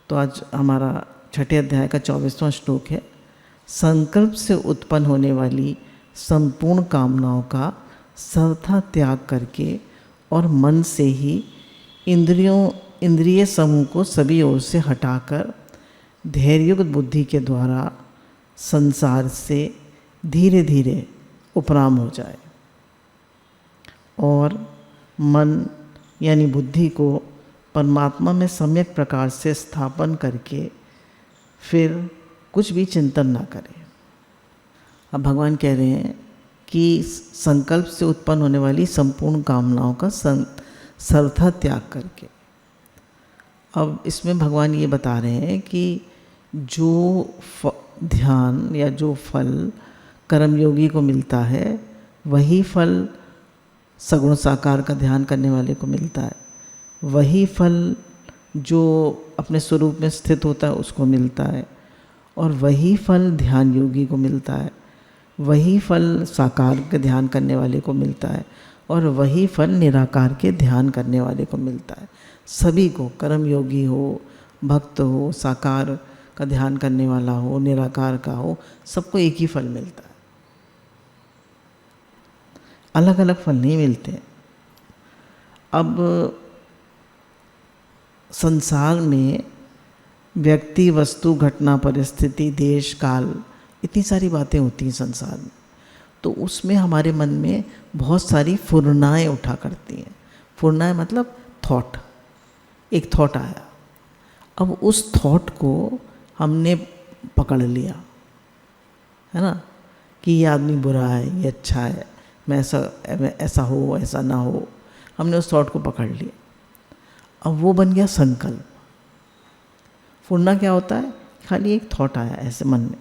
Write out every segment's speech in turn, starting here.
तो आज हमारा छठे अध्याय का 24वां श्लोक है। संकल्प से उत्पन्न होने वाली संपूर्ण कामनाओं का सर्वथा त्याग करके और मन से ही इंद्रिय समूह को सभी ओर से हटाकर धैर्ययुक्त बुद्धि के द्वारा संसार से धीरे धीरे उपराम हो जाए और मन यानी बुद्धि को परमात्मा में सम्यक प्रकार से स्थापन करके फिर कुछ भी चिंतन ना करे। अब भगवान कह रहे हैं कि संकल्प से उत्पन्न होने वाली संपूर्ण कामनाओं का सर्वथा त्याग करके। अब इसमें भगवान ये बता रहे हैं कि जो ध्यान या जो फल कर्मयोगी को मिलता है वही फल सगुण साकार का ध्यान करने वाले को मिलता है, वही फल जो अपने स्वरूप में स्थित होता है उसको मिलता है, और वही फल ध्यान योगी को मिलता है, वही फल साकार के ध्यान करने वाले को मिलता है, और वही फल निराकार के ध्यान करने वाले को मिलता है। सभी को, कर्म योगी हो, भक्त हो, साकार का ध्यान करने वाला हो, निराकार का हो, सबको एक ही फल मिलता है, अलग अलग फल नहीं मिलते। अब संसार में व्यक्ति, वस्तु, घटना, परिस्थिति, देश, काल, इतनी सारी बातें होती हैं संसार में, तो उसमें हमारे मन में बहुत सारी फुरनाएँ उठा करती हैं। फुरनाएँ मतलब थॉट, एक थॉट आया, अब उस थॉट को हमने पकड़ लिया, है ना, कि ये आदमी बुरा है, ये अच्छा है, मैं ऐसा हो, ऐसा ना हो, हमने उस थॉट को पकड़ लिया। अब वो बन गया संकल्प। फुरना क्या होता है? खाली एक थॉट आया ऐसे मन में,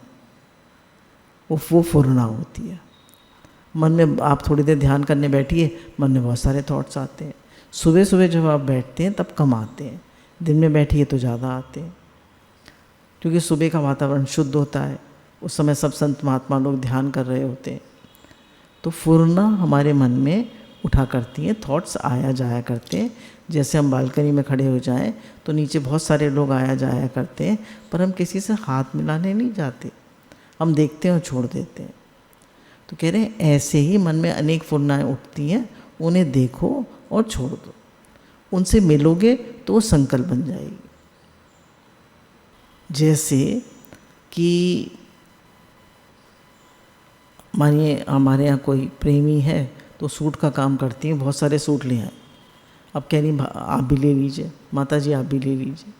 वो फुरना होती है। मन में आप थोड़ी देर ध्यान करने बैठिए, मन में बहुत सारे थॉट्स आते हैं। सुबह सुबह जब आप बैठते हैं तब कम आते हैं, दिन में बैठिए तो ज़्यादा आते हैं, क्योंकि सुबह का वातावरण शुद्ध होता है, उस समय सब संत महात्मा लोग ध्यान कर रहे होते हैं। तो फुरना हमारे मन में उठा करती हैं, थॉट्स आया जाया करते हैं। जैसे हम बालकनी में खड़े हो जाएं तो नीचे बहुत सारे लोग आया जाया करते हैं, पर हम किसी से हाथ मिलाने नहीं जाते, हम देखते हैं और छोड़ देते हैं। तो कह रहे हैं ऐसे ही मन में अनेक फुरनाएँ उठती हैं, उन्हें देखो और छोड़ दो, उनसे मिलोगे तो वो संकल्प बन जाएगी। जैसे कि मानिए हमारे यहाँ कोई प्रेमी है तो सूट का काम करती हैं, बहुत सारे सूट ले आए, अब कह रही आप भी ले लीजिए, माता जी आप भी ले लीजिए।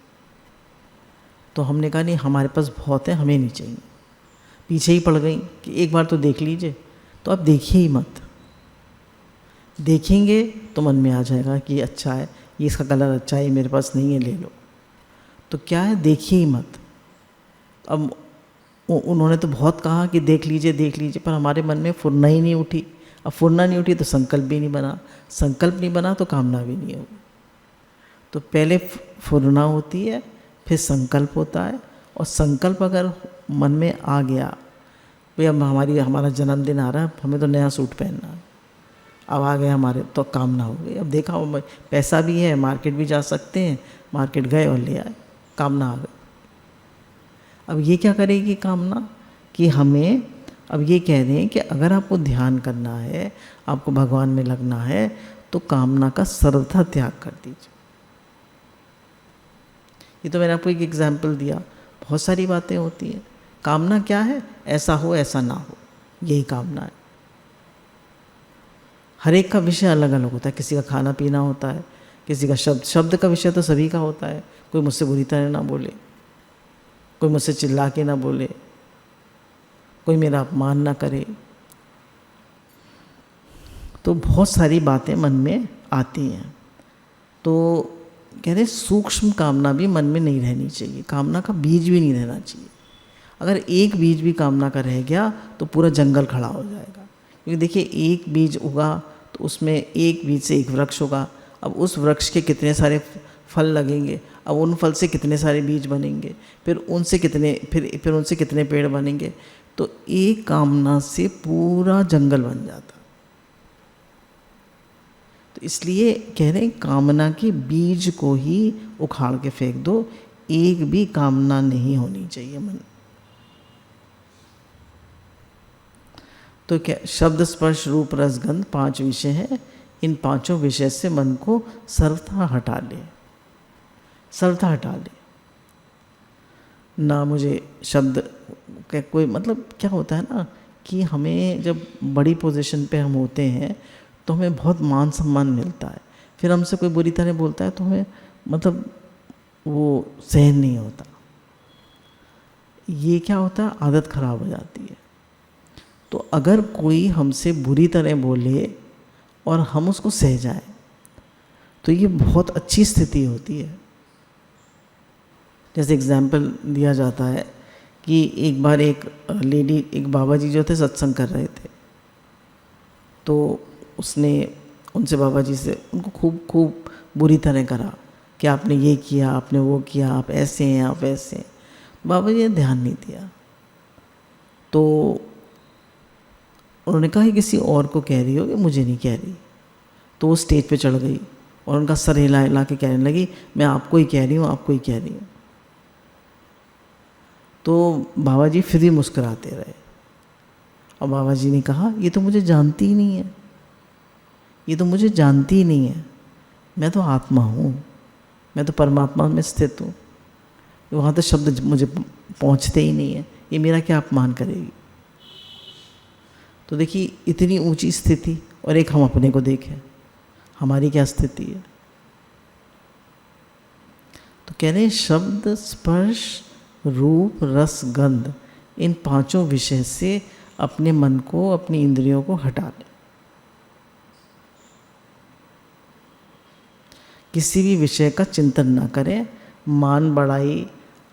तो हमने कहा नहीं, हमारे पास बहुत है, हमें नहीं चाहिए। पीछे ही पड़ गई कि एक बार तो देख लीजिए, तो आप देखिए ही मत। देखेंगे तो मन में आ जाएगा कि अच्छा है, ये इसका कलर अच्छा है, मेरे पास नहीं है, ले लो। तो क्या है, देखिए ही मत। अब उन्होंने तो बहुत कहा कि देख लीजिए देख लीजिए, पर हमारे मन में फुरना ही नहीं उठी। अब फुरना नहीं उठी तो संकल्प भी नहीं बना, संकल्प नहीं बना तो कामना भी नहीं होगी। तो पहले फुरना होती है, फिर संकल्प होता है, और संकल्प अगर मन में आ गया, भाई अब हमारा जन्मदिन आ रहा है, हमें तो नया सूट पहनना है, अब आ गए हमारे, तो कामना हो गई। अब देखा पैसा भी है, मार्केट भी जा सकते हैं, मार्केट गए और ले आए, कामना आ गई। अब ये क्या करेगी कामना, कि हमें अब ये कह रहे हैं कि अगर आपको ध्यान करना है, आपको भगवान में लगना है, तो कामना का सर्वथा त्याग कर दीजिए। ये तो मैंने आपको एक एग्जाम्पल दिया, बहुत सारी बातें होती हैं। कामना क्या है? ऐसा हो ऐसा ना हो, यही कामना है। हर एक का विषय अलग अलग होता है, किसी का खाना पीना होता है, किसी का शब्द का विषय तो सभी का होता है। कोई मुझसे बुरी तरह ना बोले, कोई मुझसे चिल्ला के ना बोले, कोई मेरा अपमान ना करे। तो बहुत सारी बातें मन में आती हैं। तो कह रहे सूक्ष्म कामना भी मन में नहीं रहनी चाहिए, कामना का बीज भी नहीं रहना चाहिए। अगर एक बीज भी कामना का रह गया तो पूरा जंगल खड़ा हो जाएगा। क्योंकि देखिए एक बीज उगा तो उसमें एक बीज से एक वृक्ष होगा। अब उस वृक्ष के कितने सारे फल लगेंगे, अब उन फल से कितने सारे बीज बनेंगे, फिर उनसे कितने पेड़ बनेंगे। तो एक कामना से पूरा जंगल बन जाता। तो इसलिए कह रहे हैं कामना के बीज को ही उखाड़ के फेंक दो, एक भी कामना नहीं होनी चाहिए मन। तो क्या शब्द स्पर्श रूप रस गंध 5 विषय हैं। इन 5 विषय से मन को सर्वथा हटा ले, सर्वथा हटा ले। ना मुझे शब्द का कोई मतलब, क्या होता है ना कि हमें जब बड़ी पोजीशन पे हम होते हैं तो हमें बहुत मान सम्मान मिलता है, फिर हमसे कोई बुरी तरह बोलता है तो हमें मतलब वो सहन नहीं होता। ये क्या होता है, आदत खराब हो जाती है। तो अगर कोई हमसे बुरी तरह बोले और हम उसको सह जाएं तो ये बहुत अच्छी स्थिति होती है। जैसे एग्जाम्पल दिया जाता है कि एक बार एक लेडी, एक बाबा जी जो थे सत्संग कर रहे थे, तो उसने उनसे बाबा जी से उनको खूब खूब बुरी तरह करा कि आपने ये किया, आपने वो किया, आप ऐसे हैं, आप ऐसे हैं। बाबा जी ने ध्यान नहीं दिया। तो उन्होंने कहा कि किसी और को कह रही हो कि मुझे नहीं कह रही। तो वो स्टेज पे चढ़ गई और उनका सर हिला हिला के कहने लगी, मैं आपको ही कह रही हूँ, आपको ही कह रही हूँ। तो बाबा जी फिर भी मुस्कुराते रहे और बाबा जी ने कहा, ये तो मुझे जानती ही नहीं है, ये तो मुझे जानती ही नहीं है। मैं तो आत्मा हूँ, मैं तो परमात्मा में स्थित हूँ। वहाँ तो शब्द मुझे पहुँचते ही नहीं है, ये मेरा क्या अपमान करेगी। तो देखिए इतनी ऊंची स्थिति, और एक हम अपने को देखें हमारी क्या स्थिति है। तो कह रहे शब्द स्पर्श रूप रस गंध, इन 5 विषय से अपने मन को, अपनी इंद्रियों को हटा ले। किसी भी विषय का चिंतन ना करें, मान बढ़ाई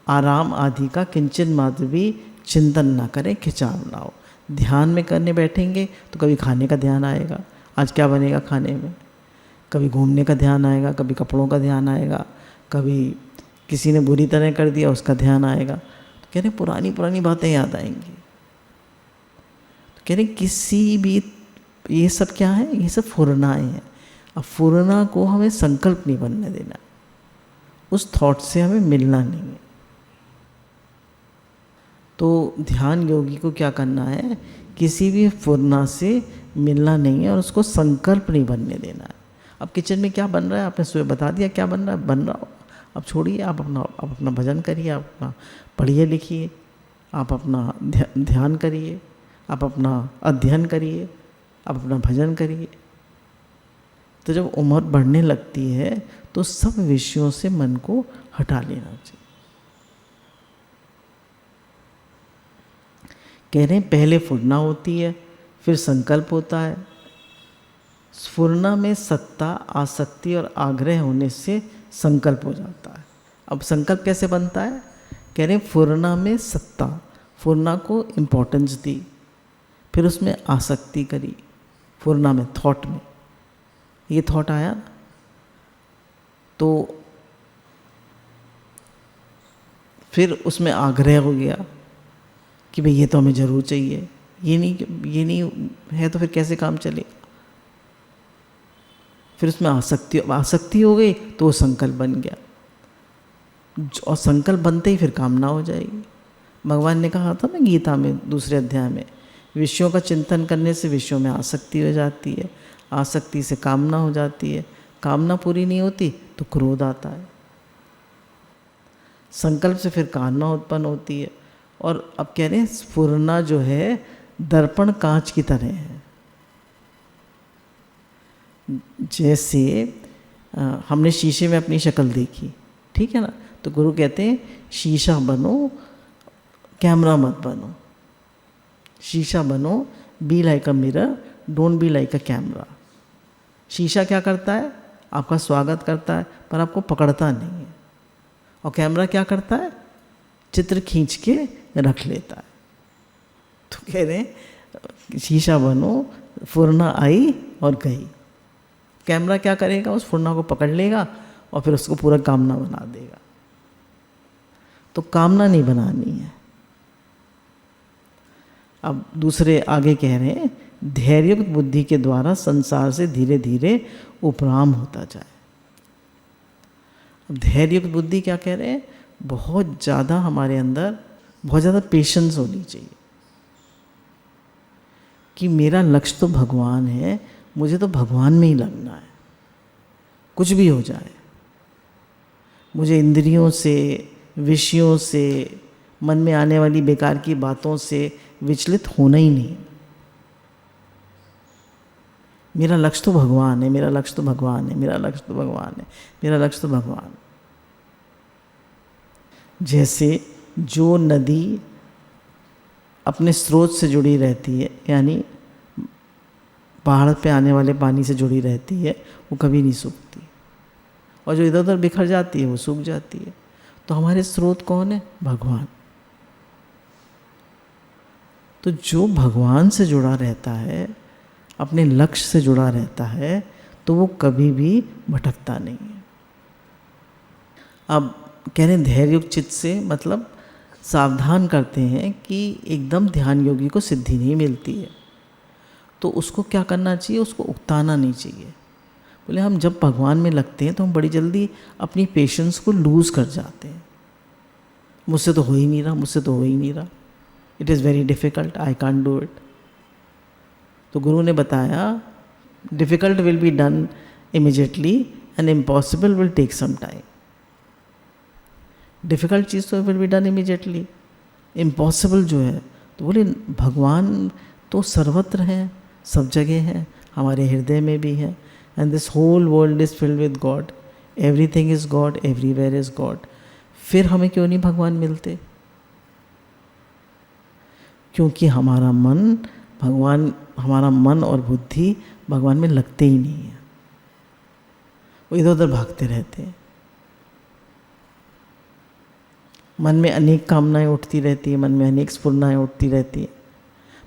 आराम आदि का किंचन मात्र भी चिंतन ना करें, खिंचाव ना हो। ध्यान में करने बैठेंगे तो कभी खाने का ध्यान आएगा, आज क्या बनेगा खाने में, कभी घूमने का ध्यान आएगा, कभी कपड़ों का ध्यान आएगा, कभी किसी ने बुरी तरह कर दिया उसका ध्यान आएगा। तो कह रहे पुरानी पुरानी बातें याद आएंगी। तो कह रहे किसी भी, ये सब क्या है, ये सब फुरनाएँ हैं। अब फुरना को हमें संकल्प नहीं बनने देना, उस थॉट से हमें मिलना नहीं है। तो ध्यान योगी को क्या करना है, किसी भी फुरना से मिलना नहीं है और उसको संकल्प नहीं बनने देना है। अब किचन में क्या बन रहा है, आपने सुबह बता दिया क्या बन रहा है, बन रहा हो, अब छोड़िए, आप अपना भजन करिए, आप अपना पढ़िए लिखिए, आप अपना ध्यान करिए, आप अपना अध्ययन करिए, आप अपना भजन करिए। तो जब उम्र बढ़ने लगती है तो सब विषयों से मन को हटा लेना चाहिए। कह रहे हैं पहले फुरना होती है, फिर संकल्प होता है। स्फुरना में सत्ता, आसक्ति और आग्रह होने से संकल्प हो जाता है। अब संकल्प कैसे बनता है, कह रहे हैं फुरना में सत्ता, फुरना को इम्पोर्टेंस दी, फिर उसमें आसक्ति करी, फुरना में थॉट में ये थॉट आया तो फिर उसमें आग्रह हो गया कि भाई ये तो हमें ज़रूर चाहिए, ये नहीं है तो फिर कैसे काम चलेगा। फिर उसमें आसक्ति हो गई तो वो संकल्प बन गया, और संकल्प बनते ही फिर कामना हो जाएगी। भगवान ने कहा था ना गीता में दूसरे अध्याय में, विषयों का चिंतन करने से विषयों में आसक्ति हो जाती है, आसक्ति से कामना हो जाती है, कामना पूरी नहीं होती तो क्रोध आता है, संकल्प से फिर कामना उत्पन्न होती है। और अब कह रहे हैं स्फुरना जो है दर्पण कांच की तरह है। जैसे हमने शीशे में अपनी शक्ल देखी, ठीक है ना, तो गुरु कहते हैं शीशा बनो, कैमरा मत बनो। शीशा बनो, be like a mirror, don't be like a camera. शीशा क्या करता है, आपका स्वागत करता है पर आपको पकड़ता नहीं है, और कैमरा क्या करता है, चित्र खींच के रख लेता है। तो कह रहे हैं शीशा बनो, फुरना आई और गई। कैमरा क्या करेगा, उस फुरना को पकड़ लेगा और फिर उसको पूरा कामना बना देगा। तो कामना नहीं बनानी है। अब दूसरे आगे कह रहे हैं धैर्ययुक्त बुद्धि के द्वारा संसार से धीरे धीरे उपराम होता जाए। अब धैर्ययुक्त बुद्धि क्या कह रहे हैं, बहुत ज़्यादा हमारे अंदर बहुत ज़्यादा पेशेंस होनी चाहिए कि मेरा लक्ष्य तो भगवान है, मुझे तो भगवान में ही लगना है, कुछ भी हो जाए। मुझे इंद्रियों से, विषयों से, मन में आने वाली बेकार की बातों से विचलित होना ही नहीं। मेरा लक्ष्य तो भगवान है, मेरा लक्ष्य तो भगवान है, मेरा लक्ष्य तो भगवान है, मेरा लक्ष्य तो भगवान। जैसे जो नदी अपने स्रोत से जुड़ी रहती है, यानी पहाड़ पे आने वाले पानी से जुड़ी रहती है, वो कभी नहीं सूखती, और जो इधर उधर बिखर जाती है वो सूख जाती है। तो हमारे स्रोत कौन है? भगवान। तो जो भगवान से जुड़ा रहता है, अपने लक्ष्य से जुड़ा रहता है, तो वो कभी भी भटकता नहीं है। अब कह रहे हैं धैर्य युक्त चित्त से मतलब सावधान करते हैं कि एकदम ध्यान योगी को सिद्धि नहीं मिलती है, तो उसको क्या करना चाहिए? उसको उकताना नहीं चाहिए। बोले हम जब भगवान में लगते हैं तो हम बड़ी जल्दी अपनी पेशेंस को लूज़ कर जाते हैं। मुझसे तो हो ही नहीं रहा, मुझसे तो हो ही नहीं रहा, it is very difficult, I can't do it. तो गुरु ने बताया difficult will be done immediately and impossible will take some time. Difficult चीज़ तो will be done immediately, impossible जो है, तो बोले भगवान तो सर्वत्र हैं, सब जगह हैं, हमारे हृदय में भी है। And this whole world is filled with God, everything is God, everywhere is God. फिर हमें क्यों नहीं भगवान मिलते? क्योंकि हमारा मन और बुद्धि भगवान में लगते ही नहीं है, वो इधर उधर भागते रहते हैं। मन में अनेक कामनाएं उठती रहती है, मन में अनेक स्फुरनाएं उठती रहती है,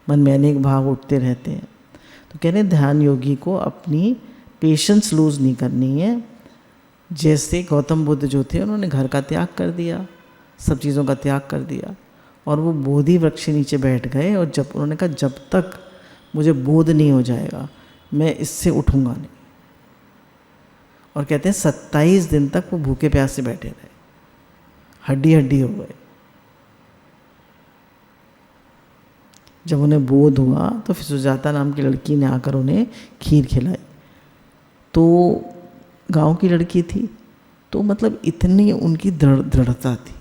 मन में अनेक भाव उठते रहते हैं। तो कह रहे ध्यान योगी को अपनी पेशेंस लूज नहीं करनी है। जैसे गौतम बुद्ध जो थे, उन्होंने घर का त्याग कर दिया, सब चीज़ों का त्याग कर दिया, और वो बोधि वृक्ष के नीचे बैठ गए, और जब उन्होंने कहा जब तक मुझे बोध नहीं हो जाएगा मैं इससे उठूंगा नहीं। और कहते हैं 27 दिन तक वो भूखे प्यास से बैठे रहे, हड्डी हड्डी हो गए। जब उन्हें बोध हुआ तो फिर सुजाता नाम की लड़की ने आकर उन्हें खीर खिलाई। तो गांव की लड़की थी, तो मतलब इतनी उनकी दृढ़ता थी।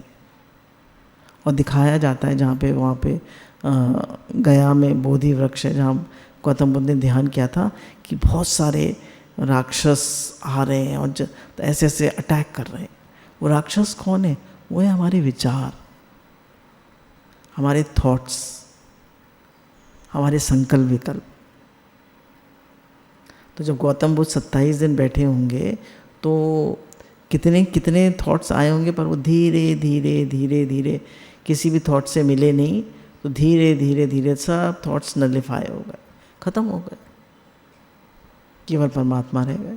और दिखाया जाता है जहाँ पे, वहाँ पे गया में बोधि वृक्ष है जहाँ गौतम बुद्ध ने ध्यान किया था, कि बहुत सारे राक्षस आ रहे हैं और तो ऐसे ऐसे अटैक कर रहे हैं। वो राक्षस कौन है? वो है हमारे विचार, हमारे थॉट्स, हमारे संकल्प विकल्प। तो जब गौतम बुद्ध 27 दिन बैठे होंगे तो कितने कितने थॉट्स आए होंगे, पर वो धीरे धीरे धीरे धीरे किसी भी थॉट से मिले नहीं, तो धीरे धीरे धीरे सब थॉट्स नलिफाई हो गए, खत्म हो गए, केवल परमात्मा रह गए।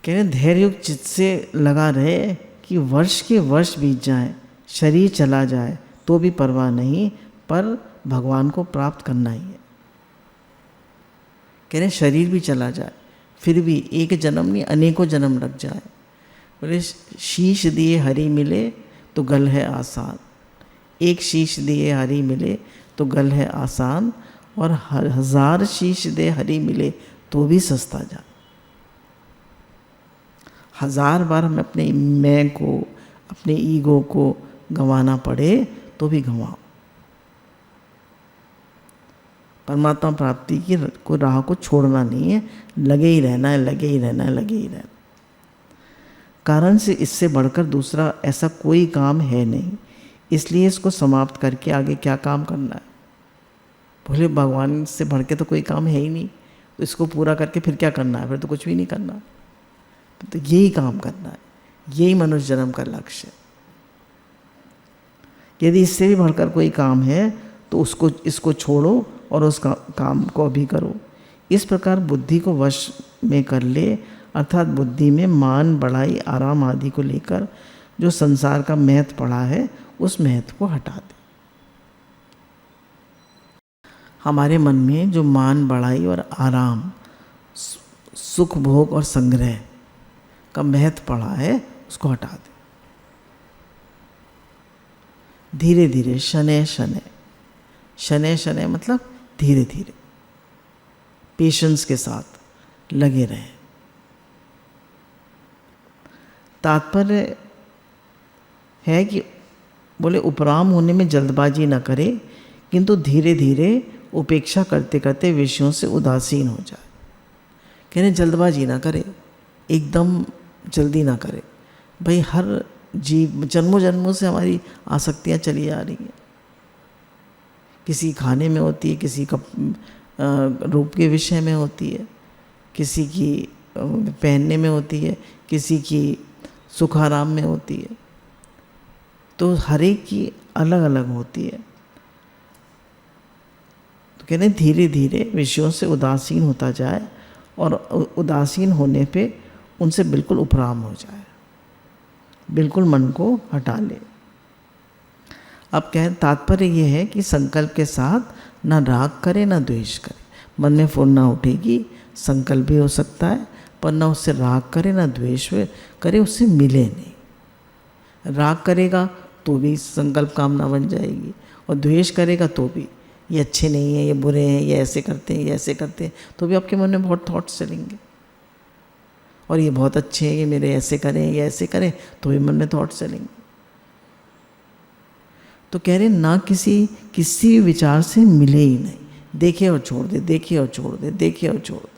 कह रहे धैर्य युक्त चित्त से लगा रहे कि वर्ष के वर्ष बीत जाएं, शरीर चला जाए तो भी परवाह नहीं, पर भगवान को प्राप्त करना ही है। कह रहे शरीर भी चला जाए फिर भी एक जन्म नहीं अनेकों जन्म लग जाए। बोले शीश दिए हरि मिले तो गल है आसान, एक शीश दिए हरि मिले तो गल है आसान, और 1000 शीश दे हरि मिले तो भी सस्ता जा। 1000 बार हमें अपने मैं को, अपने ईगो को गंवाना पड़े तो भी गंवाओ। परमात्मा प्राप्ति की को राह को छोड़ना नहीं है, लगे ही रहना है, लगे ही रहना है, लगे ही रहना। कारण से इससे बढ़कर दूसरा ऐसा कोई काम है नहीं, इसलिए इसको समाप्त करके आगे क्या काम करना है। बोले भगवान से बढ़ के तो कोई काम है ही नहीं, तो इसको पूरा करके फिर क्या करना है? फिर तो कुछ भी नहीं करना, तो यही काम करना है, यही मनुष्य जन्म का लक्ष्य है। यदि इससे भी बढ़कर कोई काम है तो इसको छोड़ो और उस काम को अभी करो। इस प्रकार बुद्धि को वश में कर ले, अर्थात बुद्धि में मान, बड़ाई, आराम आदि को लेकर जो संसार का महत्व पड़ा है उस महत्व को हटा दे। हमारे मन में जो मान, बड़ाई और आराम सुख भोग और संग्रह का महत्व पढ़ा है उसको हटा दे। धीरे धीरे, शनैः शनैः, शनैः शनैः मतलब धीरे धीरे, पेशेंस के साथ लगे रहें। तात्पर्य है कि बोले उपराम होने में जल्दबाजी ना करे, किंतु धीरे धीरे उपेक्षा करते करते विषयों से उदासीन हो जाए। कहने जल्दबाजी ना करे, एकदम जल्दी ना करे। भाई हर जीव जन्मों जन्मों से हमारी आसक्तियाँ चली जा रही हैं। किसी खाने में होती है, किसी का रूप के विषय में होती है, किसी की पहनने में होती है, किसी की सुख आराम में होती है। तो हर एक की अलग अलग होती है। तो कहते हैं धीरे धीरे विषयों से उदासीन होता जाए और उदासीन होने पे उनसे बिल्कुल उपराम हो जाए, बिल्कुल मन को हटा ले। अब कह तात्पर्य ये है कि संकल्प के साथ ना राग करे ना द्वेष करे। मन में फुर्ना उठेगी, संकल्प भी हो सकता है, पर ना उससे राग करे ना द्वेष करे, उससे मिले नहीं। राग करेगा तो भी संकल्प कामना बन जाएगी, और द्वेष करेगा तो भी ये अच्छे नहीं है, ये बुरे हैं, ये ऐसे करते हैं, ये ऐसे करते हैं, तो भी आपके मन में बहुत थॉट्स चलेंगे। और ये बहुत अच्छे हैं, ये मेरे ऐसे करें, ये ऐसे करें, तो भी मन में थॉट्स चलेंगे। तो कह रहे ना किसी विचार से मिले ही नहीं, देखे और छोड़ दे, देखे और छोड़ दे, देखे और छोड़ दे।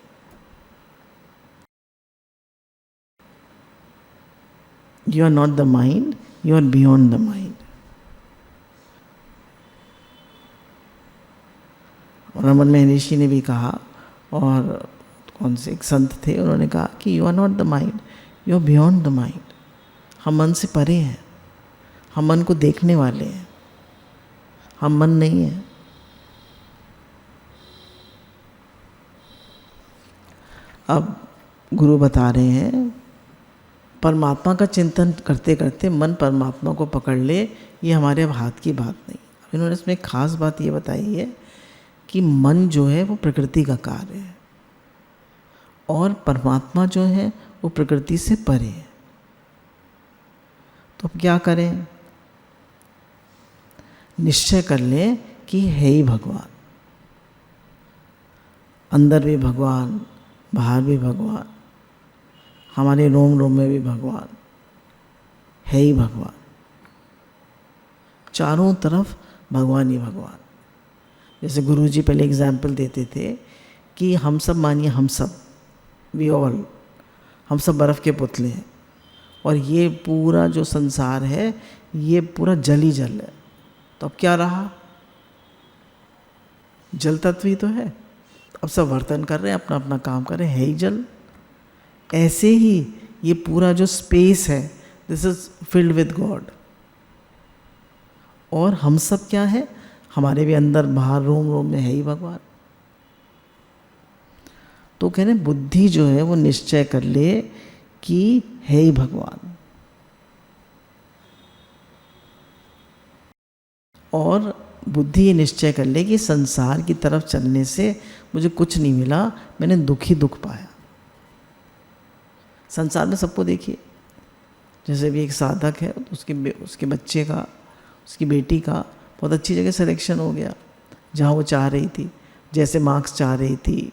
You are not the mind, you are beyond the mind. Raman महर्षि ने भी कहा, और कौन से एक संत थे, उन्होंने कहा कि you are not the mind, you are beyond the mind. हम मन से परे हैं, हम मन को देखने वाले हैं, हम मन नहीं है। अब गुरु बता रहे हैं परमात्मा का चिंतन करते करते मन परमात्मा को पकड़ ले, ये हमारे अब हाथ की बात नहीं। इन्होंने इसमें एक खास बात ये बताई है कि मन जो है वो प्रकृति का कार्य है, और परमात्मा जो है वो प्रकृति से परे है। तो अब क्या करें? निश्चय कर लें कि है ही भगवान, अंदर भी भगवान, बाहर भी भगवान, हमारे रोम रोम में भी भगवान, है ही भगवान, चारों तरफ भगवान ही भगवान। जैसे गुरुजी पहले एग्जाम्पल देते थे कि हम सब, मानिए हम सब, वी ऑल, हम सब बर्फ़ के पुतले हैं, और ये पूरा जो संसार है ये पूरा जल ही जल है। तो अब क्या रहा? जल तत्व ही तो है। अब सब वर्तन कर रहे हैं, अपना अपना काम कर रहे हैं, है ही जल। ऐसे ही ये पूरा जो स्पेस है, this is filled with God. और हम सब क्या है? हमारे भी अंदर बाहर रोम रोम में है ही भगवान। तो कह रहे बुद्धि जो है वो निश्चय कर ले कि है ही भगवान, और बुद्धि ये निश्चय कर ले कि संसार की तरफ चलने से मुझे कुछ नहीं मिला, मैंने दुख ही दुख पाया। संसार में सबको देखिए, जैसे भी एक साधक है, उसके बच्चे का, उसकी बेटी का बहुत अच्छी जगह सिलेक्शन हो गया, जहाँ वो चाह रही थी, जैसे मार्क्स चाह रही थी,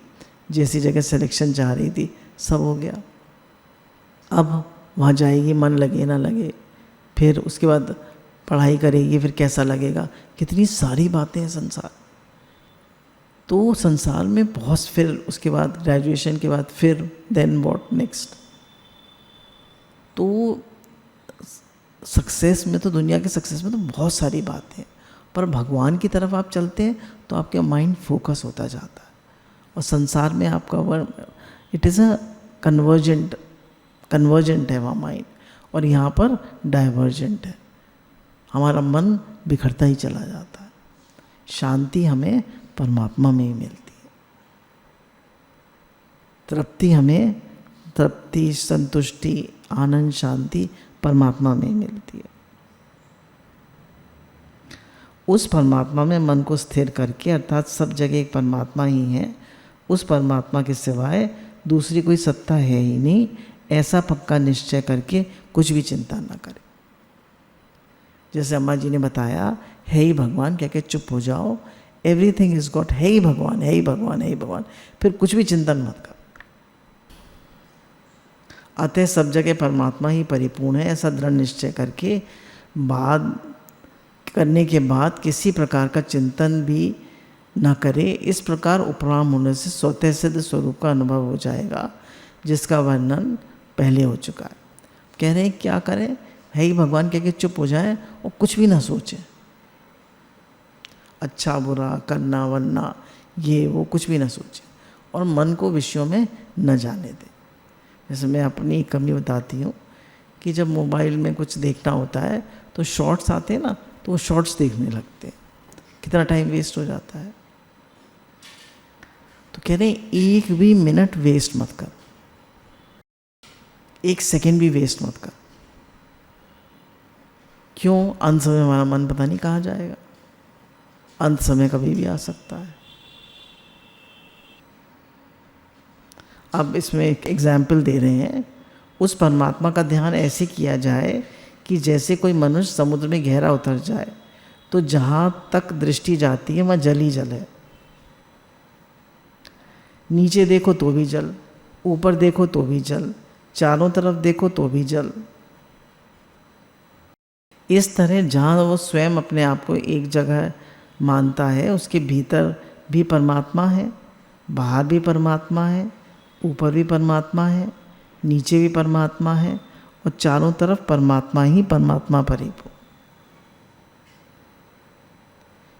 जैसी जगह सिलेक्शन चाह रही थी, सब हो गया। अब वहाँ जाएगी, मन लगे ना लगे, फिर उसके बाद पढ़ाई करेगी, फिर कैसा लगेगा, कितनी सारी बातें हैं संसार। तो संसार में बहुत, फिर उसके बाद ग्रेजुएशन के बाद फिर देन व्हाट नेक्स्ट। तो सक्सेस में तो, दुनिया के सक्सेस में तो बहुत सारी बातें हैं, पर भगवान की तरफ आप चलते हैं तो आपका माइंड फोकस होता जाता है, और संसार में आपका इट इज़ अ कन्वर्जेंट है वहाँ माइंड, और यहाँ पर डाइवर्जेंट है। हमारा मन बिखरता ही चला जाता है। शांति हमें परमात्मा में ही मिलती है, तृप्ति, संतुष्टि, आनंद, शांति परमात्मा में ही मिलती है। उस परमात्मा में मन को स्थिर करके, अर्थात सब जगह एक परमात्मा ही है, उस परमात्मा के सिवाय दूसरी कोई सत्ता है ही नहीं, ऐसा पक्का निश्चय करके कुछ भी चिंता ना करें। जैसे अम्मा जी ने बताया, है ही भगवान कह के चुप हो जाओ, एवरीथिंग इज गॉट, है ही भगवान, है ही भगवान, है ही भगवान, फिर कुछ भी चिंतन मत करो। अतः सब जगह परमात्मा ही परिपूर्ण है, ऐसा दृढ़ निश्चय करके करने के बाद किसी प्रकार का चिंतन भी न करे। इस प्रकार उपराम होने से स्वतः सिद्ध स्वरूप का अनुभव हो जाएगा, जिसका वर्णन पहले हो चुका है। कह रहे हैं क्या करें, है ही भगवान कह के चुप हो जाए और कुछ भी ना सोचें, अच्छा बुरा करना वरना ये वो कुछ भी ना सोचें, और मन को विषयों में न जाने दें। जैसे मैं अपनी कमी बताती हूँ कि जब मोबाइल में कुछ देखना होता है तो शॉर्ट्स आते हैं ना, तो वो शॉर्ट्स देखने लगते हैं, कितना टाइम वेस्ट हो जाता है। तो कह रहे हैं एक भी मिनट वेस्ट मत कर, एक सेकंड भी वेस्ट मत कर। क्यों? अंत समय हमारा मन पता नहीं कहाँ जाएगा, अंत समय कभी भी आ सकता है। अब इसमें एक एग्जाम्पल दे रहे हैं, उस परमात्मा का ध्यान ऐसे किया जाए कि जैसे कोई मनुष्य समुद्र में गहरा उतर जाए तो जहाँ तक दृष्टि जाती है वहाँ जल ही जल है। नीचे देखो तो भी जल, ऊपर देखो तो भी जल, चारों तरफ देखो तो भी जल। इस तरह जहाँ वो स्वयं अपने आप को एक जगह मानता है, उसके भीतर भी परमात्मा है, बाहर भी परमात्मा है, ऊपर भी परमात्मा है, नीचे भी परमात्मा है, और चारों तरफ परमात्मा ही परमात्मा परिपूर्ण।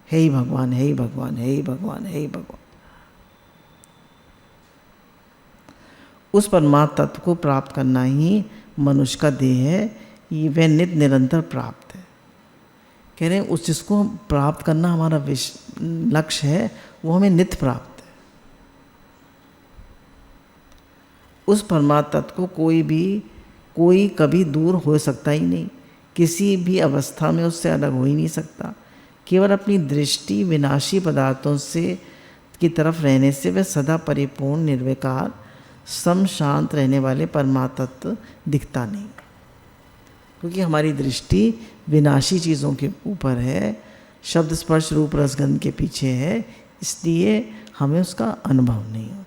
है ही भगवान, है ही भगवान, है ही भगवान, है ही भगवान। उस परमात्मा तत्व को प्राप्त करना ही मनुष्य का देह है, ये वह नित्य निरंतर प्राप्त है। कह रहे हैं उस जिसको प्राप्त करना हमारा लक्ष्य है, वो हमें नित्य प्राप्त है। उस परमात्मा तत्व को कोई कभी दूर हो सकता ही नहीं, किसी भी अवस्था में उससे अलग हो ही नहीं सकता। केवल अपनी दृष्टि विनाशी पदार्थों की तरफ रहने से वह सदा परिपूर्ण निर्विकार सम शांत रहने वाले परमात्मा तत्व दिखता नहीं, क्योंकि हमारी दृष्टि विनाशी चीज़ों के ऊपर है, शब्द स्पर्श रूप रसगंध के पीछे है, इसलिए हमें उसका अनुभव नहीं होता।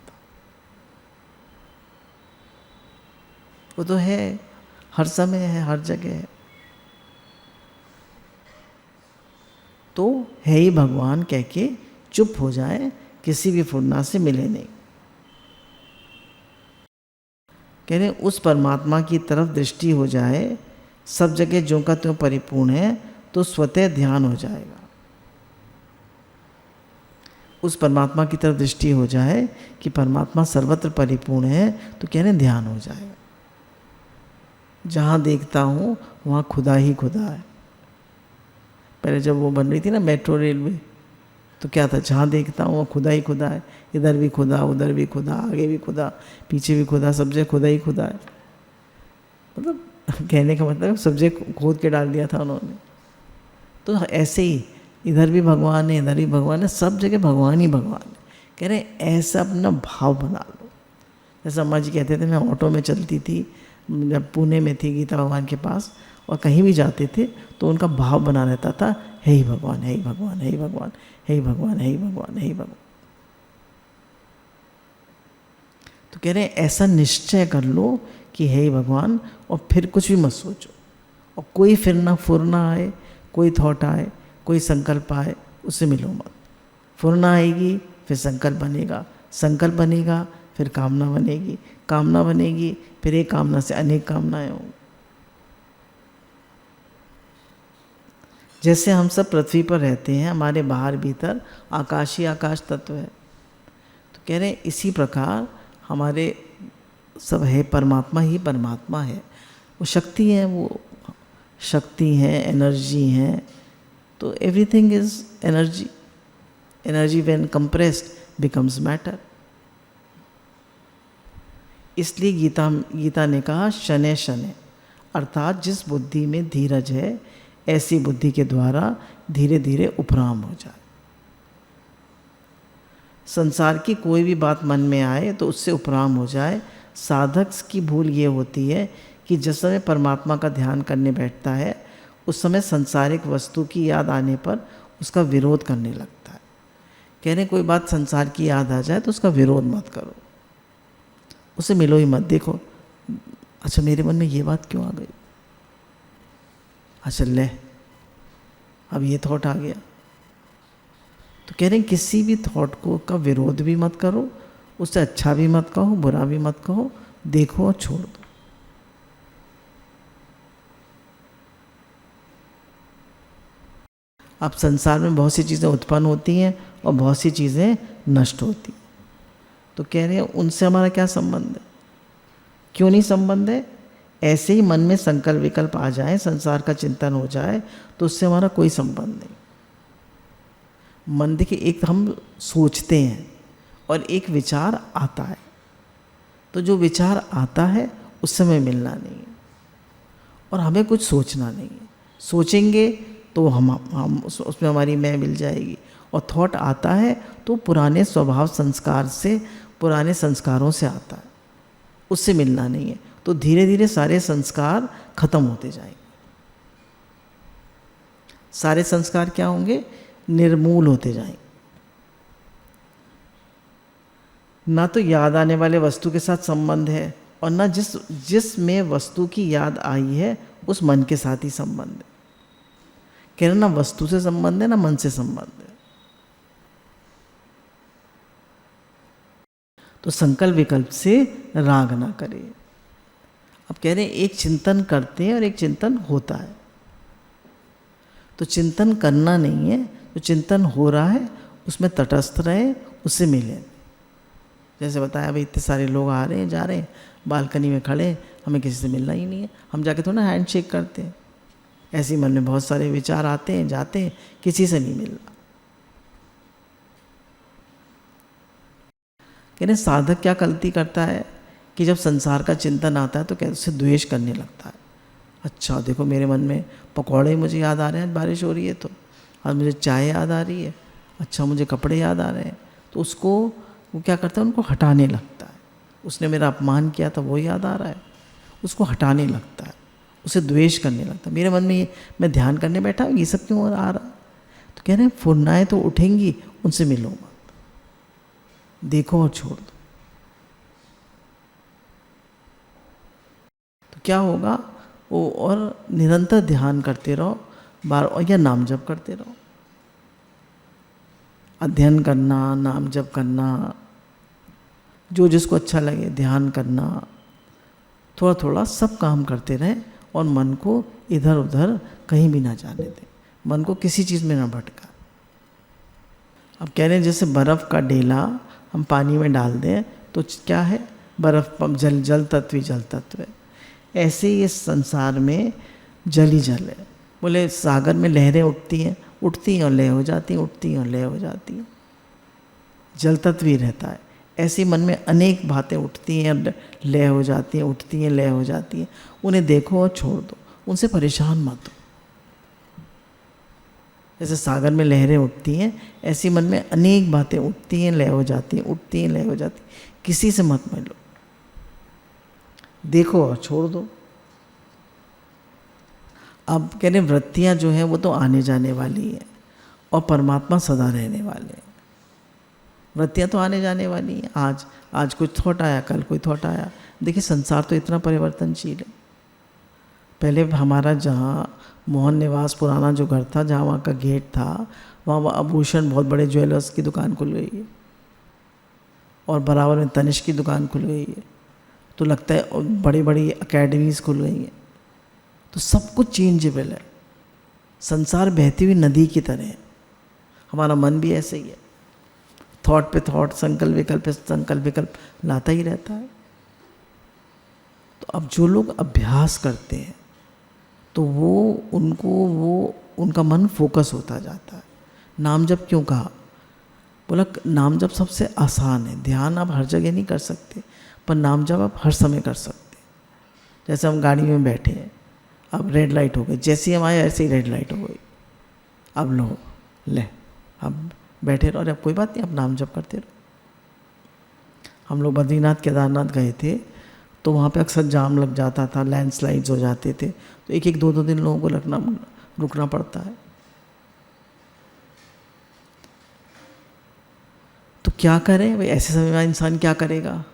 वो तो है, हर समय है, हर जगह है। तो है ही भगवान कह के चुप हो जाए, किसी भी फुर्ना से मिले नहीं। कह रहे उस परमात्मा की तरफ दृष्टि हो जाए, सब जगह ज्यों का त्यों परिपूर्ण है, तो स्वतः ध्यान हो जाएगा। उस परमात्मा की तरफ दृष्टि हो जाए कि परमात्मा सर्वत्र परिपूर्ण है, तो कह रहे ध्यान हो जाएगा। जहाँ देखता हूँ वहाँ खुदा ही खुदा है। पहले जब वो बन रही थी ना मेट्रो रेलवे, तो क्या था, जहाँ देखता हूँ वहाँ खुदा ही खुदा है, इधर भी खुदा, उधर भी खुदा, आगे भी खुदा, पीछे भी खुदा, सब जगह खुदा ही खुदा है। मतलब कहने का मतलब सब जगह खोद के डाल दिया था उन्होंने। तो ऐसे ही इधर भी भगवान है, इधर भी भगवान है, सब जगह भगवान ही भगवान है। कह रहे ऐसा अपना भाव बना लो। जैसे अम्मा जी कहते थे, मैं ऑटो में चलती थी जब पुणे में थी गीता भगवान के पास, और कहीं भी जाते थे तो उनका भाव बना रहता था, है ही भगवान, है ही भगवान, है ही भगवान, है ही भगवान, है ही भगवान, है ही भगवान। तो कह रहे हैं ऐसा निश्चय कर लो कि है ही भगवान, और फिर कुछ भी मत सोचो, और कोई फुरना आए, कोई थॉट आए, कोई संकल्प आए, उससे मिलो मत। फुरना आएगी फिर संकल्प बनेगा, संकल्प बनेगा फिर कामना बनेगी, कामना बनेगी फिर एक कामना से अनेक कामनाएं होंगी। जैसे हम सब पृथ्वी पर रहते हैं, हमारे बाहर भीतर आकाश ही आकाश तत्व है, तो कह रहे हैं इसी प्रकार हमारे सब है, परमात्मा ही परमात्मा है। वो शक्ति है, वो शक्ति है, एनर्जी है। तो everything is energy. Energy when compressed becomes matter. इसलिए गीता ने कहा शनै शनै, अर्थात जिस बुद्धि में धीरज है, ऐसी बुद्धि के द्वारा धीरे धीरे उपराम हो जाए। संसार की कोई भी बात मन में आए तो उससे उपराम हो जाए। साधक की भूल ये होती है कि जिस समय परमात्मा का ध्यान करने बैठता है उस समय सांसारिक वस्तु की याद आने पर उसका विरोध करने लगता है। कह रहे कोई बात संसार की याद आ जाए तो उसका विरोध मत करो, उसे मिलो ही मत। देखो अच्छा मेरे मन में ये बात क्यों आ गई, अच्छा ले अब ये थॉट आ गया। तो कह रहे हैं किसी भी थॉट को का विरोध भी मत करो, उससे अच्छा भी मत कहो, बुरा भी मत कहो, देखो और छोड़ दो। अब संसार में बहुत सी चीज़ें उत्पन्न होती हैं और बहुत सी चीज़ें नष्ट होती हैं। तो कह रहे हैं उनसे हमारा क्या संबंध है, क्यों नहीं संबंध है। ऐसे ही मन में संकल्प विकल्प आ जाए, संसार का चिंतन हो जाए तो उससे हमारा कोई संबंध नहीं। मन देखिए, एक हम सोचते हैं और एक विचार आता है, तो जो विचार आता है उससे हमें मिलना नहीं है और हमें कुछ सोचना नहीं है। सोचेंगे तो हम उसमें हमारी मैं मिल जाएगी। और थॉट आता है तो पुराने स्वभाव संस्कार से, पुराने संस्कारों से आता है, उससे मिलना नहीं है। तो धीरे धीरे सारे संस्कार खत्म होते जाएंगे। सारे संस्कार क्या होंगे, निर्मूल होते जाएंगे। ना तो याद आने वाले वस्तु के साथ संबंध है और ना जिसमें वस्तु की याद आई है उस मन के साथ ही संबंध है। कह रहे ना वस्तु से संबंध है ना मन से संबंध है। तो संकल्प विकल्प से राग ना करे। अब कह रहे हैं एक चिंतन करते हैं और एक चिंतन होता है। तो चिंतन करना नहीं है, तो चिंतन हो रहा है उसमें तटस्थ रहे, उससे मिले। जैसे बताया भाई इतने सारे लोग आ रहे हैं जा रहे हैं, बालकनी में खड़े, हमें किसी से मिलना ही नहीं है, हम जाके थोड़ा हैंड शेक करते हैं। ऐसे ही मन में बहुत सारे विचार आते हैं जाते हैं, किसी से नहीं मिलना। कह रहे साधक क्या गलती करता है कि जब संसार का चिंतन आता है तो क्या उससे द्वेष करने लगता है। अच्छा देखो मेरे मन में पकौड़े मुझे याद आ रहे हैं, बारिश हो रही है तो, आज मुझे चाय याद आ रही है, अच्छा मुझे कपड़े याद आ रहे हैं, तो उसको वो क्या करता है, उनको हटाने लगता है। उसने मेरा अपमान किया था वो याद आ रहा है, उसको हटाने लगता है, उसे द्वेष करने लगता है। मेरे मन में ये, मैं ध्यान करने बैठा हूँ, ये सब क्यों आ रहा। तो कह रहे हैं फुरनाएँ तो उठेंगी, उनसे मिलो मत, देखो और छोड़ दो। तो क्या होगा वो, और निरंतर ध्यान करते रहो बार, और या नाम जप करते रहो। अध्ययन करना, नाम जप करना, जो जिसको अच्छा लगे, ध्यान करना, थोड़ा थोड़ा सब काम करते रहें और मन को इधर उधर कहीं भी ना जाने दें, मन को किसी चीज़ में ना भटका। अब कह रहे हैं जैसे बर्फ़ का डेला हम पानी में डाल दें तो क्या है, बर्फ़ जल, जल तत्व ही जल तत्व है। ऐसे ही इस संसार में जल ही जल है। बोले सागर में लहरें उठती हैं, उठती हैं और लय हो जाती हैं, उठती हैं और लय हो जाती हैं, जल तत्व ही रहता है। ऐसे मन में अनेक बातें उठती हैं, लय हो जाती हैं, उठती हैं, लय हो जाती हैं। उन्हें देखो और छोड़ दो, उनसे परेशान मत हो। जैसे सागर में लहरें उठती हैं, ऐसी मन में अनेक बातें उठती हैं, लय हो जाती हैं, उठती हैं, लय हो जाती हैं। किसी से मत मिलो, देखो और छोड़ दो। अब कह रहे वृत्तियाँ जो हैं वो तो आने जाने वाली हैं और परमात्मा सदा रहने वाले हैं। वृत्तियाँ तो आने जाने वाली हैं, आज कोई थॉट आया, कल कोई थॉट आया। देखिए संसार तो इतना परिवर्तनशील है। पहले हमारा जहाँ मोहन निवास पुराना जो घर था, जहाँ वहाँ का गेट था, वहाँ आभूषण बहुत बड़े ज्वेलर्स की दुकान खुल गई है और बराबर में तनिष्क की दुकान खुल गई है। तो लगता है बड़ी बड़ी एकेडमीज़ खुल गई हैं। तो सब कुछ चेंजेबल है। संसार बहती हुई नदी की तरह है। हमारा मन भी ऐसे ही है, थॉट पे थॉट, संकल्प विकल्प पे संकल्प विकल्प लाता ही रहता है। तो अब जो लोग अभ्यास करते हैं तो उनका मन फोकस होता जाता है। नाम जप क्यों कहा, बोला नाम जप सबसे आसान है। ध्यान आप हर जगह नहीं कर सकते, पर नाम जप आप हर समय कर सकते। जैसे हम गाड़ी में बैठे हैं, अब रेड लाइट हो गई, जैसे ही हम आए ऐसे ही रेड लाइट हो गई, अब लो ले अब बैठे रहो, अरे अब कोई बात नहीं, अब नाम जप करते रहो। हम लोग बद्रीनाथ केदारनाथ गए थे तो वहाँ पे अक्सर जाम लग जाता था, लैंडस्लाइड्स हो जाते थे, तो एक एक दो दो दिन लोगों को रुकना पड़ता है। तो क्या करें भाई, ऐसे समय में इंसान क्या करेगा?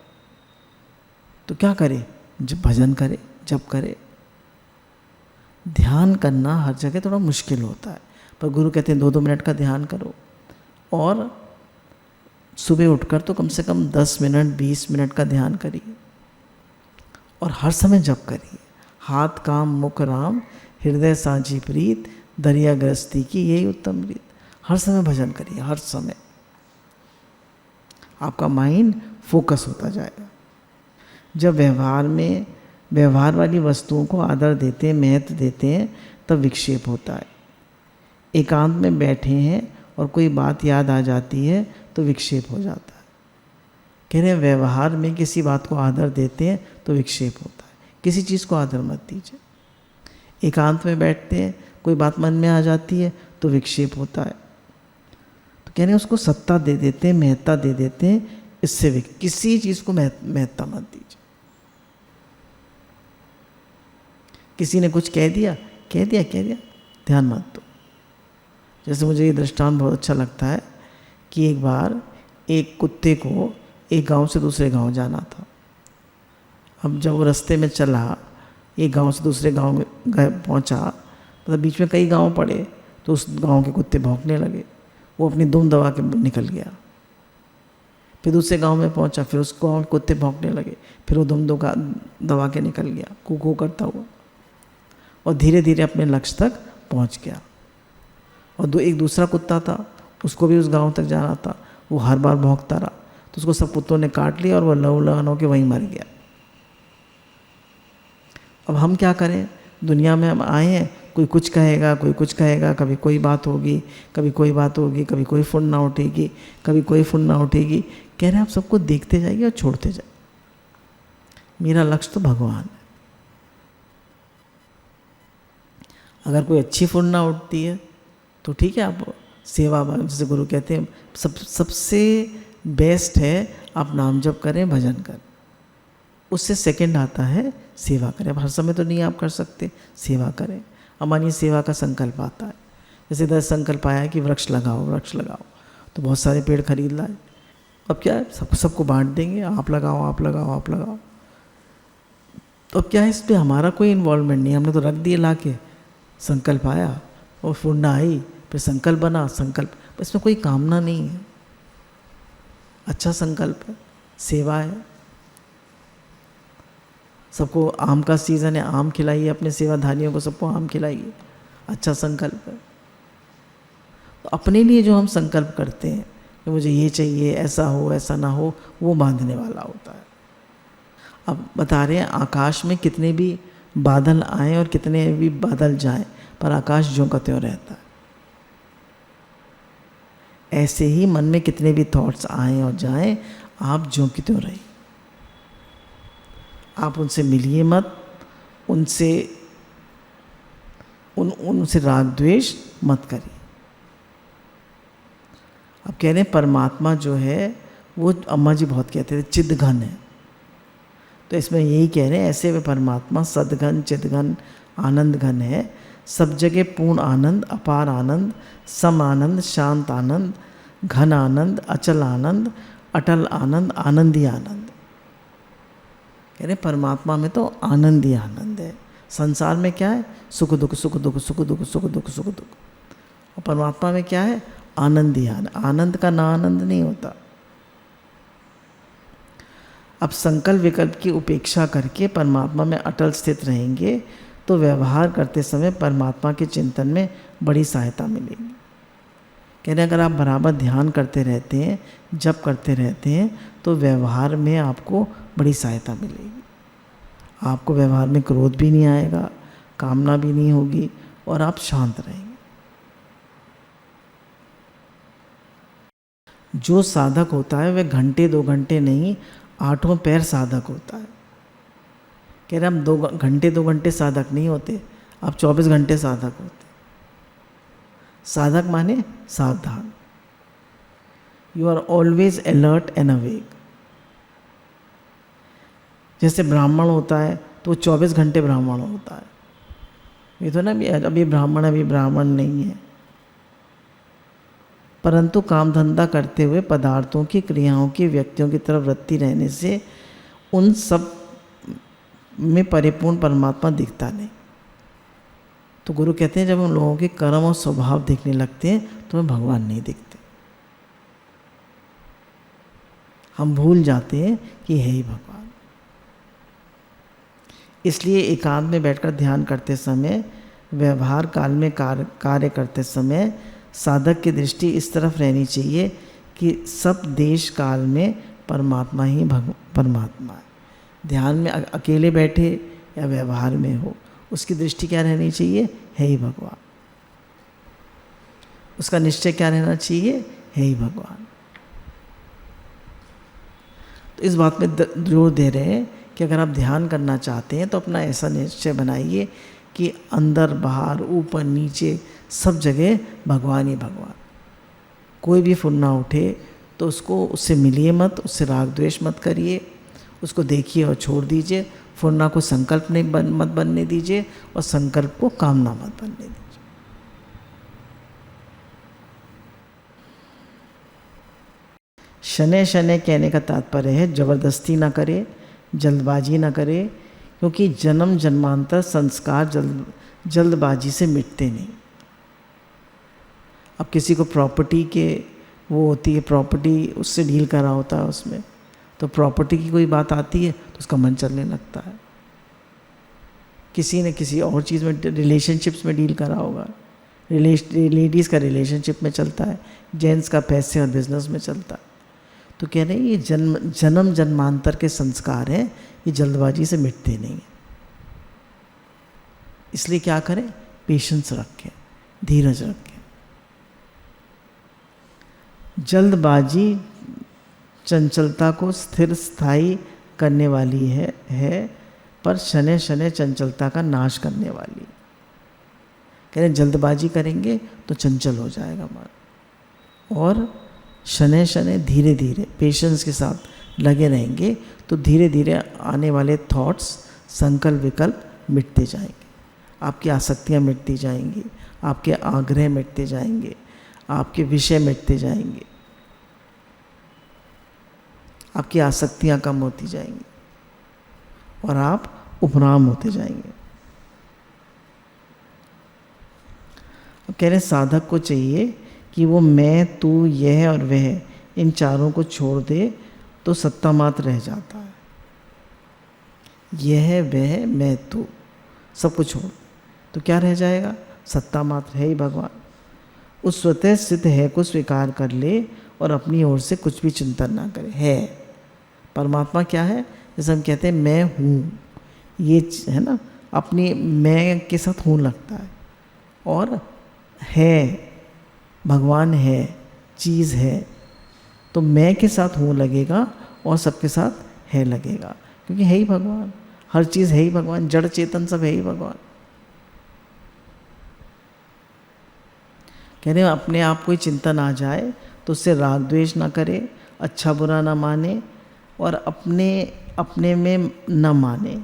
तो क्या करे? जब भजन करे, जप करे। ध्यान करना हर जगह थोड़ा मुश्किल होता है, पर गुरु कहते हैं 2-2 मिनट का ध्यान करो, और सुबह उठकर तो कम से कम 10 मिनट 20 मिनट का ध्यान करिए, और हर समय जप करिए। हाथ काम मुख राम, हृदय साझी प्रीत, दरिया गृहस्थी की यही उत्तम रीत। हर समय भजन करिए, हर समय। आपका माइंड फोकस होता जाएगा। जब व्यवहार वाली वस्तुओं को आदर देते हैं, महत्व देते हैं, तब विक्षेप होता है। एकांत में बैठे हैं और कोई बात याद आ जाती है तो विक्षेप हो जाता है। कह रहे हैं व्यवहार में किसी बात को आदर देते हैं तो विक्षेप होता है। किसी चीज़ को आदर मत दीजिए। एकांत में बैठते हैं, कोई बात मन में आ जाती है तो विक्षेप होता है। तो कह रहे हैं उसको सत्ता दे देते हैं, महत्ता दे देते हैं, इससे किसी चीज़ को महत्ता मत दीजिए। किसी ने कुछ कह दिया, ध्यान मत दो। जैसे मुझे ये दृष्टांत बहुत अच्छा लगता है कि एक बार एक कुत्ते को एक गांव से दूसरे गांव जाना था। अब जब वो रास्ते में चला, एक गांव से दूसरे गांव में पहुंचा, मतलब बीच में कई गांव पड़े, तो उस गांव के कुत्ते भौंकने लगे। वो अपनी दुम दबा के निकल गया। फिर दूसरे गांव में पहुंचा, फिर उस गांव के कुत्ते भौंकने लगे, फिर वो दुम दबा के निकल गया, कू करता हुआ, और धीरे धीरे अपने लक्ष्य तक पहुंच गया। और एक दूसरा कुत्ता था, उसको भी उस गांव तक जाना था, वो हर बार भौंकता रहा, तो उसको सब कुत्तों ने काट लिया और वो लहू होकर वहीं मर गया। अब हम क्या करें? दुनिया में हम आए हैं, कोई कुछ कहेगा, कोई कुछ कहेगा, कभी कोई बात होगी, कभी कोई बात होगी, कभी कोई फुन्ना उठेगी, कभी कोई फुन्ना उठेगी। कह रहे हैं आप सबको देखते जाइए और छोड़ते जाइए। मेरा लक्ष्य तो भगवान है। अगर कोई अच्छी फुन्ना उठती है तो ठीक है, आप सेवा, जैसे गुरु कहते हैं सबसे बेस्ट है आप नाम जप करें, भजन करें। उससे सेकंड आता है सेवा करें। अब हर समय तो नहीं आप कर सकते, सेवा करें। अब मानिए सेवा का संकल्प आता है, जैसे 10 संकल्प आया है कि वृक्ष लगाओ, तो बहुत सारे पेड़ खरीद लाए। अब क्या है, सबको बांट देंगे, आप लगाओ। तो अब क्या है, इस पर हमारा कोई इन्वॉल्वमेंट नहीं, हमने तो रख दिए ला के। संकल्प आया और फुन्ना आई, फिर संकल्प बना, इसमें कोई कामना नहीं है। अच्छा संकल्प है, सेवा है। सबको आम का सीज़न है, आम खिलाइए अपने सेवाधारियों को, सबको आम खिलाइए, अच्छा संकल्प है। तो अपने लिए जो हम संकल्प करते हैं कि मुझे ये चाहिए, ऐसा हो ऐसा ना हो, वो बांधने वाला होता है। अब बता रहे हैं आकाश में कितने भी बादल आए और कितने भी बादल जाएं, पर आकाश ज्यों का त्यों रहता है। ऐसे ही मन में कितने भी थॉट्स आएं और जाएं, आप ज्यों की त्यों रहिए। आप उनसे मिलिए मत, उनसे राग द्वेष मत करिए। अब कह रहे हैं परमात्मा जो है वो, अम्मा जी बहुत कहते थे, चिद्घन है। तो इसमें यही कह रहे हैं, ऐसे वे परमात्मा सद्घन चिद्घन आनंद घन है। सब जगह पूर्ण आनंद, अपार आनंद, सम आनंद, शांत आनंद, घन आनंद, अचल आनंद, अटल आनंद, आनंदी आनंद। कह रहे परमात्मा में तो आनंद ही आनंद है। संसार में क्या है, सुख दुख सुख दुख सुख दुख सुख दुख सुख दुख, और परमात्मा में क्या है, आनंद ही आनंद। आनंद का ना आनंद नहीं होता। अब संकल्प विकल्प की उपेक्षा करके परमात्मा में अटल स्थित रहेंगे तो व्यवहार करते समय परमात्मा के चिंतन में बड़ी सहायता मिलेगी। कह रहे हैं अगर आप बराबर ध्यान करते रहते हैं, जप करते रहते हैं, तो व्यवहार में आपको बड़ी सहायता मिलेगी। आपको व्यवहार में क्रोध भी नहीं आएगा, कामना भी नहीं होगी, और आप शांत रहेंगे। जो साधक होता है वह घंटे 2 घंटे नहीं, 8 पैर साधक होता है। कह रहे हम 2 घंटे 2 घंटे साधक नहीं होते, आप 24 घंटे साधक होते। साधक माने सावधान। You are always alert and awake. जैसे ब्राह्मण होता है तो 24 घंटे ब्राह्मण होता है, ये तो ना अभी ब्राह्मण नहीं है। परंतु काम धंधा करते हुए पदार्थों की, क्रियाओं की, व्यक्तियों की तरफ वृत्ति रहने से उन सब में परिपूर्ण परमात्मा दिखता नहीं। तो गुरु कहते हैं जब हम लोगों के कर्म और स्वभाव दिखने लगते हैं तो हमें भगवान नहीं दिखते, हम भूल जाते हैं कि है ही भगवान। इसलिए एकांत में बैठकर ध्यान करते समय, व्यवहार काल में कार्य करते समय साधक की दृष्टि इस तरफ रहनी चाहिए कि सब देश काल में परमात्मा ही परमात्मा है। ध्यान में अकेले बैठे या व्यवहार में हो, उसकी दृष्टि क्या रहनी चाहिए? है ही भगवान। उसका निश्चय क्या रहना चाहिए? है ही भगवान। तो इस बात में जोर दे रहे हैं कि अगर आप ध्यान करना चाहते हैं तो अपना ऐसा निश्चय बनाइए कि अंदर बाहर ऊपर नीचे सब जगह भगवान ही भगवान। कोई भी फुन्ना उठे तो उससे मिलिए मत, उससे राग द्वेष मत करिए, उसको देखिए और छोड़ दीजिए। फुन्ना को संकल्प मत बनने दीजिए और संकल्प को कामना मत बनने दीजिए। शनै शनै कहने का तात्पर्य है जबरदस्ती ना करे, जल्दबाजी ना करे, क्योंकि जन्म जन्मांतर संस्कार जल्दबाजी से मिटते नहीं। अब किसी को प्रॉपर्टी के वो होती है, प्रॉपर्टी उससे डील करा होता है, उसमें तो प्रॉपर्टी की कोई बात आती है तो उसका मन चलने लगता है। किसी ने किसी और चीज़ में, रिलेशनशिप्स में डील करा होगा, लेडीज़ का रिलेशनशिप में चलता है, जेंट्स का पैसे और बिजनेस में चलता है। तो कह रहे हैं ये जन्म जन्मांतर के संस्कार हैं, ये जल्दबाजी से मिटते नहीं हैं। इसलिए क्या करें? पेशेंस रखें, धीरज रखें। जल्दबाजी चंचलता को स्थिर स्थायी करने वाली है पर शनै शनै चंचलता का नाश करने वाली। कह रहे जल्दबाजी करेंगे तो चंचल हो जाएगा मन, और शनै शनै धीरे धीरे पेशेंस के साथ लगे रहेंगे तो धीरे धीरे आने वाले थॉट्स, संकल्प विकल्प मिटते जाएंगे, आपकी आसक्तियाँ मिटती जाएंगी, आपके आग्रह मिटते जाएंगे, आपके विषय मिटते जाएंगे, आपकी आसक्तियाँ कम होती जाएंगी और आप उपराम होते जाएंगे। अब कह रहे साधक को चाहिए कि वो मैं, तू, यह और वह, इन चारों को छोड़ दे तो सत्ता मात्र रह जाता है। यह, वह, मैं, तू सब कुछ छोड़ तो क्या रह जाएगा? सत्ता मात्र है ही भगवान। उस स्वतः सिद्ध है को स्वीकार कर ले और अपनी ओर से कुछ भी चिंतन ना करे। है परमात्मा क्या है? जैसे हम कहते हैं मैं हूँ, ये है ना, अपनी मैं के साथ हूँ लगता है, और है भगवान है, चीज़ है, तो मैं के साथ हूँ लगेगा और सबके साथ है लगेगा, क्योंकि है ही भगवान, हर चीज़ है ही भगवान, जड़ चेतन सब है ही भगवान। कह रहे अपने आप कोई चिंतन आ जाए तो उससे राग द्वेष ना करे, अच्छा बुरा ना माने और अपने में न माने,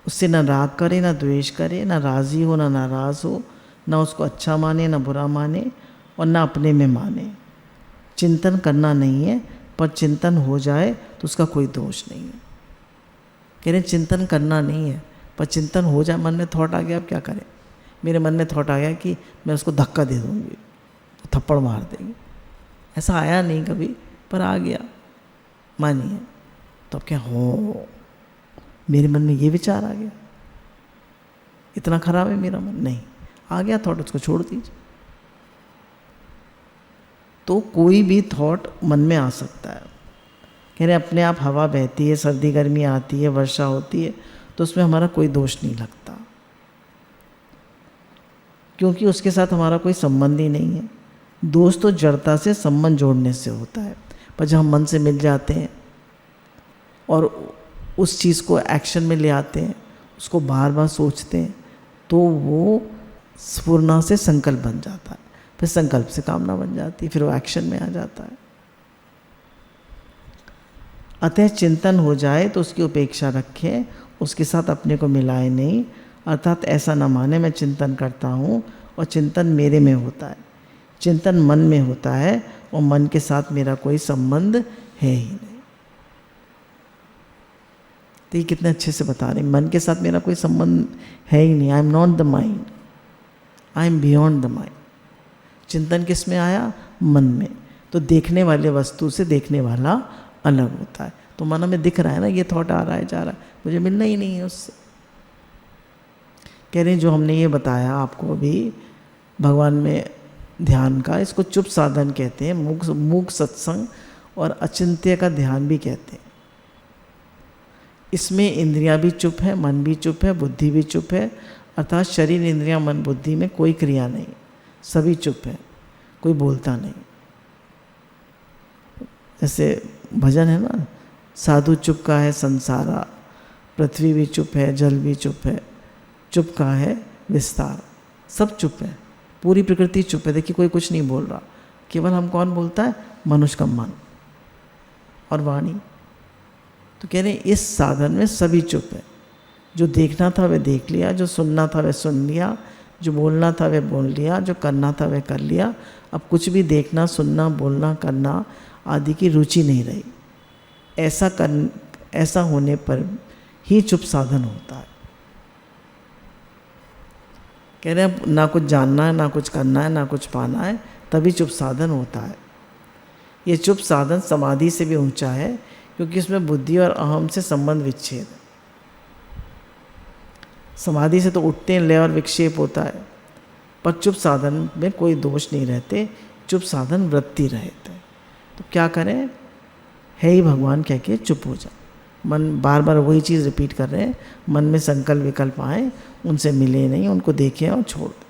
उससे ना राग करे ना द्वेष करे, ना राज़ी हो ना नाराज़ हो, ना उसको अच्छा माने ना बुरा माने और ना अपने में माने। चिंतन करना नहीं है, पर चिंतन हो जाए तो उसका कोई दोष नहीं है। कह रहे चिंतन करना नहीं है, पर चिंतन हो जाए, मन में थॉट आ गया, अब क्या करें? मेरे मन में थॉट आ गया कि मैं उसको धक्का दे दूँगी, थप्पड़ मार देंगे। ऐसा आया नहीं कभी, पर आ गया, मानिए, तो अब क्या हो, मेरे मन में ये विचार आ गया, इतना खराब है मेरा मन? नहीं, आ गया थॉट, उसको छोड़ दीजिए। तो कोई भी थॉट मन में आ सकता है। कह रहे अपने आप हवा बहती है, सर्दी गर्मी आती है, वर्षा होती है, तो उसमें हमारा कोई दोष नहीं लगता, क्योंकि उसके साथ हमारा कोई संबंध ही नहीं है। दोष तो जड़ता से संबंध जोड़ने से होता है, पर जब हम मन से मिल जाते हैं और उस चीज़ को एक्शन में ले आते हैं, उसको बार बार सोचते हैं, तो वो स्फुरना से संकल्प बन जाता है, फिर संकल्प से कामना बन जाती है, फिर वो एक्शन में आ जाता है। अतः चिंतन हो जाए तो उसकी उपेक्षा रखें, उसके साथ अपने को मिलाए नहीं। अर्थात ऐसा न माने मैं चिंतन करता हूँ और चिंतन मेरे में होता है। चिंतन मन में होता है और मन के साथ मेरा कोई संबंध है ही नहीं। तो ये कितने अच्छे से बता रहे, मन के साथ मेरा कोई संबंध है ही नहीं। I am not the mind, I am beyond the mind. चिंतन किस में आया? मन में। तो देखने वाले वस्तु से देखने वाला अलग होता है। तो मन में दिख रहा है ना, ये थॉट आ रहा है जा रहा है, मुझे मिलना ही नहीं है उससे। कह रहे हैं जो हमने ये बताया आपको अभी भगवान में ध्यान का, इसको चुप साधन कहते हैं, मूक सत्संग और अचिंत्य का ध्यान भी कहते हैं। इसमें इंद्रियां भी चुप है, मन भी चुप है, बुद्धि भी चुप है। अर्थात शरीर, इंद्रियां, मन, बुद्धि में कोई क्रिया नहीं, सभी चुप है, कोई बोलता नहीं। जैसे भजन है ना, साधु चुप का है संसारा, पृथ्वी भी चुप है, जल भी चुप है, चुप का है विस्तार। सब चुप है, पूरी प्रकृति चुप है। देखिए कोई कुछ नहीं बोल रहा, केवल हम कौन बोलता है? मनुष्य का मन और वाणी। तो कह रहे हैं इस साधन में सभी चुप है। जो देखना था वह देख लिया, जो सुनना था वह सुन लिया, जो बोलना था वह बोल लिया, जो करना था वह कर लिया। अब कुछ भी देखना, सुनना, बोलना, करना आदि की रुचि नहीं रही। ऐसा होने पर ही चुप साधन होता है। कह रहे हैं ना कुछ जानना है, ना कुछ करना है, ना कुछ पाना है, तभी चुप साधन होता है। ये चुप साधन समाधि से भी ऊंचा है, क्योंकि इसमें बुद्धि और अहम से संबंध विच्छेद है। समाधि से तो उठते हैं, लय और विक्षेप होता है, पर चुप साधन में कोई दोष नहीं रहते, चुप साधन वृत्ति रहते। तो क्या करें? है ही भगवान कह के चुप हो जाए। मन बार बार वही चीज़ रिपीट कर रहे हैं, मन में संकल्प विकल्प आए, उनसे मिले नहीं, उनको देखें और छोड़ दें।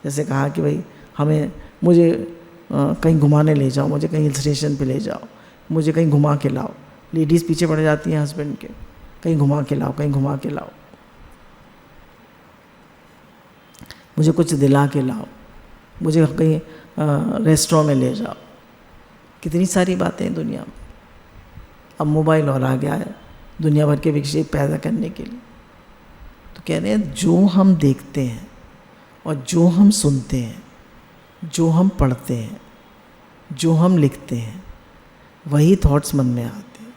जैसे कहा कि भाई मुझे कहीं घुमाने ले जाओ, मुझे कहीं हिल स्टेशन पे ले जाओ, मुझे कहीं घुमा के लाओ। लेडीज़ पीछे पड़ जाती हैं हस्बैंड के, कहीं घुमा के लाओ, कहीं घुमा के लाओ, मुझे कुछ दिला के लाओ, मुझे कहीं रेस्टोरेंट में ले जाओ। कितनी सारी बातें हैं दुनिया में। अब मोबाइल और आ गया है दुनिया भर के विक्षेप पैदा करने के लिए। तो कह रहे हैं जो हम देखते हैं और जो हम सुनते हैं, जो हम पढ़ते हैं, जो हम लिखते हैं, वही थॉट्स मन में आते हैं।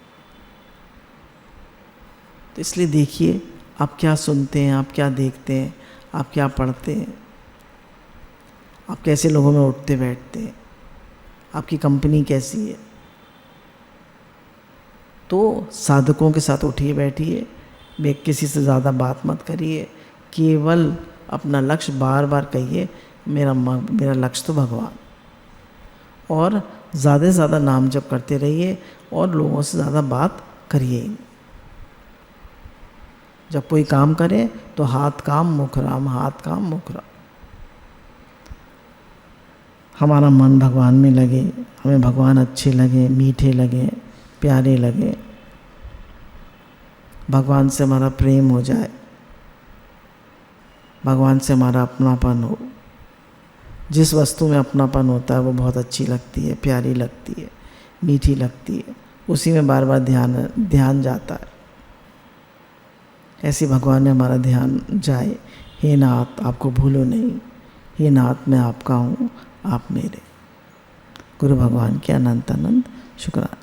तो इसलिए देखिए आप क्या सुनते हैं, आप क्या देखते हैं, आप क्या पढ़ते हैं, आप कैसे लोगों में उठते बैठते हैं, आपकी कंपनी कैसी है। तो साधकों के साथ उठिए बैठिए, किसी से ज़्यादा बात मत करिए, केवल अपना लक्ष्य बार बार कहिए मेरा लक्ष्य तो भगवान। और ज़्यादा से ज़्यादा नाम जप करते रहिए और लोगों से ज़्यादा बात करिए। जब कोई काम करे तो हाथ काम मुख राम, हाथ काम मुख राम। हमारा मन भगवान में लगे, हमें भगवान अच्छे लगे, मीठे लगे, प्यारे लगे, भगवान से हमारा प्रेम हो जाए, भगवान से हमारा अपनापन हो। जिस वस्तु में अपनापन होता है वो बहुत अच्छी लगती है, प्यारी लगती है, मीठी लगती है, उसी में बार बार ध्यान जाता है। ऐसे भगवान ने हमारा ध्यान जाए। हे नाथ आपको भूलो नहीं, हे नाथ मैं आपका हूँ, आप मेरे। गुरु भगवान के अनंत अनंत शुक्राना।